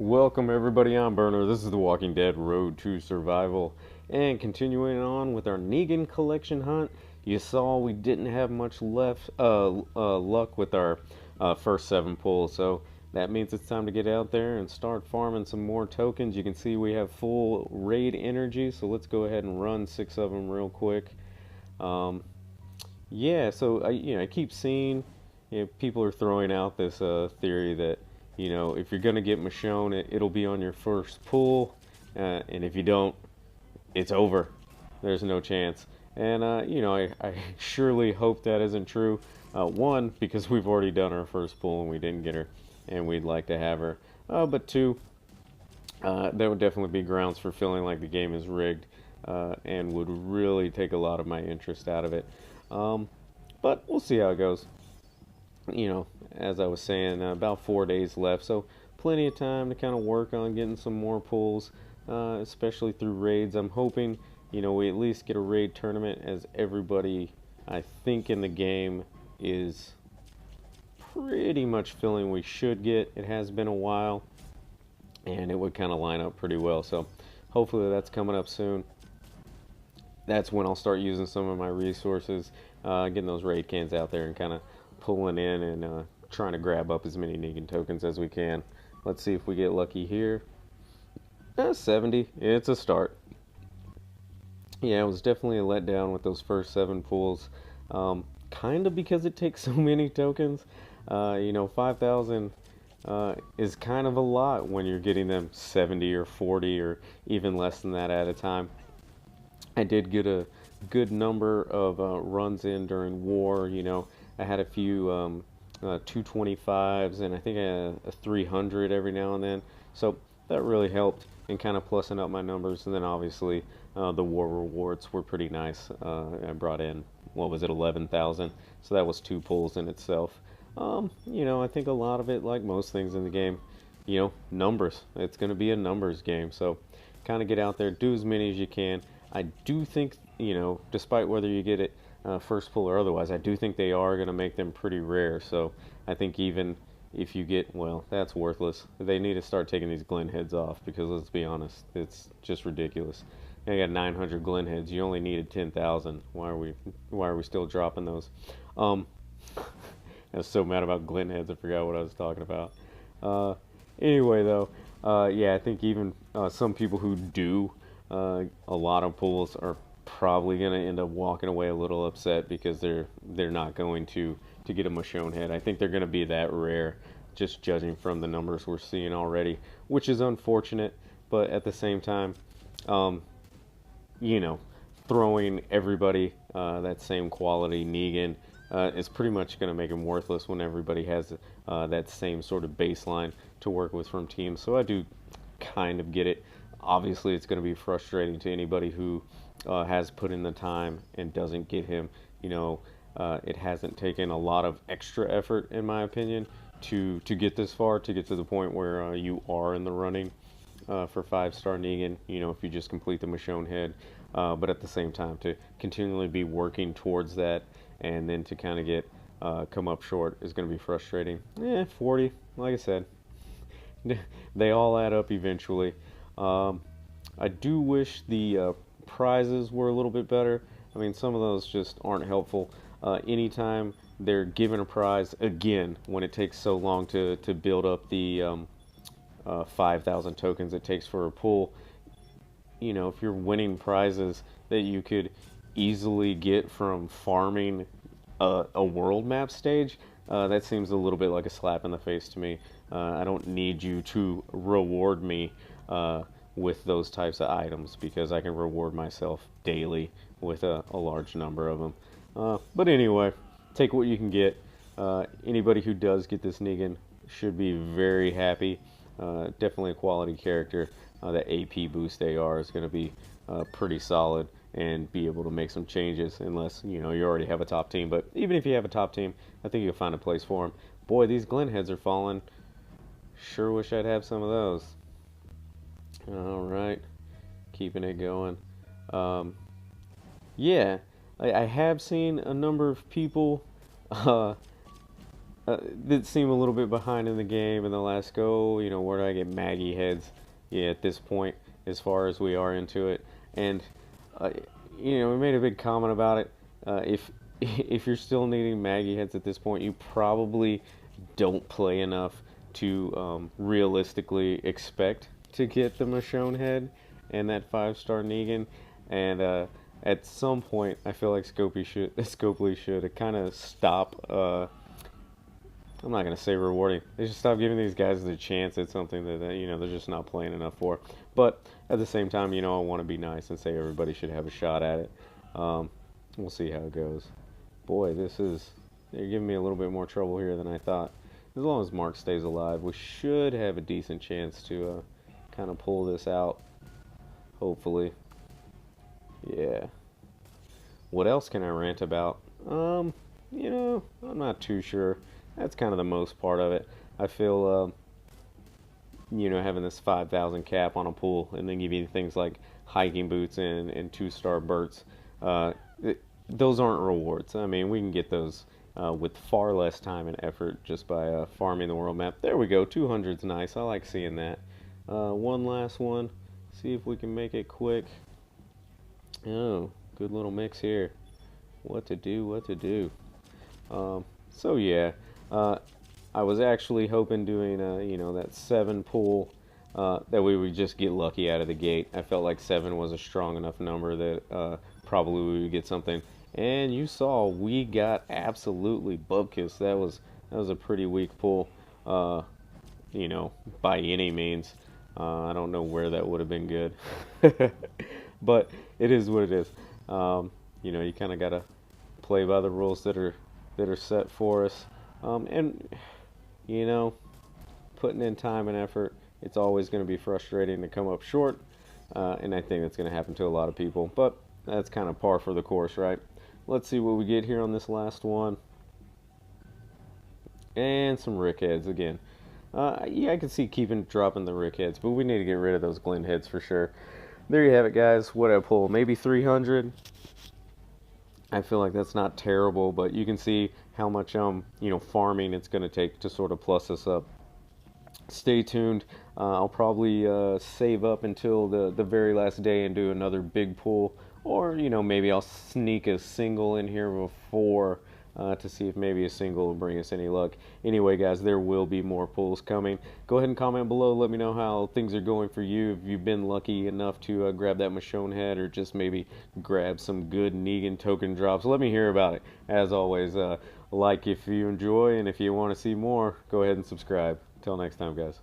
Welcome everybody on Burner. This is The Walking Dead Road to Survival. And continuing on with our Negan collection hunt, you saw we didn't have much luck with our first 7 pulls. So that means it's time to get out there and start farming some more tokens. You can see we have full raid energy, so let's go ahead and run 6 of them real quick. Yeah, so I keep seeing, people are throwing out this theory that, if you're gonna get Michonne, it'll be on your first pull, and if you don't, it's over. There's no chance. And I surely hope that isn't true. One, because we've already done our first pull and we didn't get her, and we'd like to have her. But two, there would definitely be grounds for feeling like the game is rigged, and would really take a lot of my interest out of it. But we'll see how it goes. As I was saying, about 4 days left, so plenty of time to kind of work on getting some more pulls, especially through raids. I'm hoping, we at least get a raid tournament, as everybody, I think, in the game is pretty much feeling we should get. It has been a while, and it would kind of line up pretty well, so hopefully that's coming up soon. That's when I'll start using some of my resources, getting those raid cans out there and kind of pulling in and trying to grab up as many Negan tokens as we can. Let's see if we get lucky here. 70. It's a start. Yeah, it was definitely a letdown with those first 7 pulls. Kind of because it takes so many tokens. 5,000 is kind of a lot when you're getting them 70 or 40 or even less than that at a time. I did get a good number of runs in during war. I had a few 225s and I think a 300 every now and then. So that really helped in kind of plussing up my numbers. And then obviously the war rewards were pretty nice. I brought in, 11,000. So that was 2 pulls in itself. I think a lot of it, like most things in the game, numbers. It's going to be a numbers game. So kind of get out there, do as many as you can. I do think, despite whether you get it first pull or otherwise, I do think they are going to make them pretty rare. So I think even if you get, well, that's worthless. They need to start taking these Glen heads off, because let's be honest, it's just ridiculous. I got 900 Glen heads. You only needed 10,000. Why are we still dropping those? I was so mad about Glen heads, I forgot what I was talking about. Anyway, though, yeah, I think even some people who do a lot of pulls are probably going to end up walking away a little upset, because they're not going to get a Michonne head. I think they're going to be that rare, just judging from the numbers we're seeing already, which is unfortunate. But at the same time, throwing everybody that same quality Negan is pretty much going to make him worthless when everybody has that same sort of baseline to work with from teams. So I do kind of get it. Obviously, it's going to be frustrating to anybody who has put in the time and doesn't get him. It hasn't taken a lot of extra effort, in my opinion, to get this far, to get to the point where you are in the running for 5-star Negan, if you just complete the Michonne head. But at the same time, to continually be working towards that, and then to kind of get come up short, is going to be frustrating. 40, like I said, they all add up eventually. I do wish the prizes were a little bit better. I mean, some of those just aren't helpful. Anytime they're given a prize, again, when it takes so long to build up the 5,000 tokens it takes for a pull, if you're winning prizes that you could easily get from farming a world map stage, that seems a little bit like a slap in the face to me. I don't need you to reward me with those types of items, because I can reward myself daily with a large number of them. But anyway, take what you can get. Anybody who does get this Negan should be very happy. Definitely a quality character. That AP boost AR is going to be pretty solid, and be able to make some changes, unless you already have a top team. But even if you have a top team, I think you'll find a place for them. Boy, these Glen heads are falling. Sure wish I'd have some of those. Alright, keeping it going. Yeah, I have seen a number of people did seem a little bit behind in the game in the last go. Where do I get Maggie heads? Yeah, at this point, as far as we are into it, and uh, we made a big comment about it. If if you're still needing Maggie heads at this point, you probably don't play enough to realistically expect to get the Michonne head and that 5-star Negan. And at some point, I feel like Scopely should kind of stop. I'm not gonna say rewarding. They should stop giving these guys the chance at something that they're just not playing enough for. But at the same time, I want to be nice and say everybody should have a shot at it. We'll see how it goes. Boy, they're giving me a little bit more trouble here than I thought. As long as Mark stays alive, we should have a decent chance to kind of pull this out. Hopefully. Yeah. What else can I rant about? I'm not too sure. That's kind of the most part of it. I feel, having this 5,000 cap on a pool and then give you things like hiking boots and 2-star Berts, those aren't rewards. I mean, we can get those with far less time and effort just by farming the world map. There we go. 200's nice. I like seeing that. One last one. See if we can make it quick. Oh, good little mix here. What to do. So yeah, I was actually hoping doing that 7 pool, that we would just get lucky out of the gate. I felt like 7 was a strong enough number that probably we would get something. And you saw we got absolutely bubkissed. That was a pretty weak pull, by any means. I don't know where that would have been good, but it is what it is. You kind of gotta play by the rules that are set for us. And putting in time and effort, it's always going to be frustrating to come up short, and I think that's going to happen to a lot of people. But that's kind of par for the course, right? Let's see what we get here on this last one, and some Rick heads again. Yeah, I can see dropping the Rick heads, but we need to get rid of those Glenn heads for sure. There you have it, guys. What I pull, maybe 300. I feel like that's not terrible, but you can see how much farming it's going to take to sort of plus us up. Stay tuned. I'll probably save up until the very last day and do another big pull, or maybe I'll sneak a single in here before to see if maybe a single will bring us any luck. Anyway, guys, there will be more pulls coming. Go ahead and comment below. Let me know how things are going for you. If you've been lucky enough to grab that Michonne head, or just maybe grab some good Negan token drops. Let me hear about it. As always, like if you enjoy, and if you want to see more, go ahead and subscribe. Till next time, guys.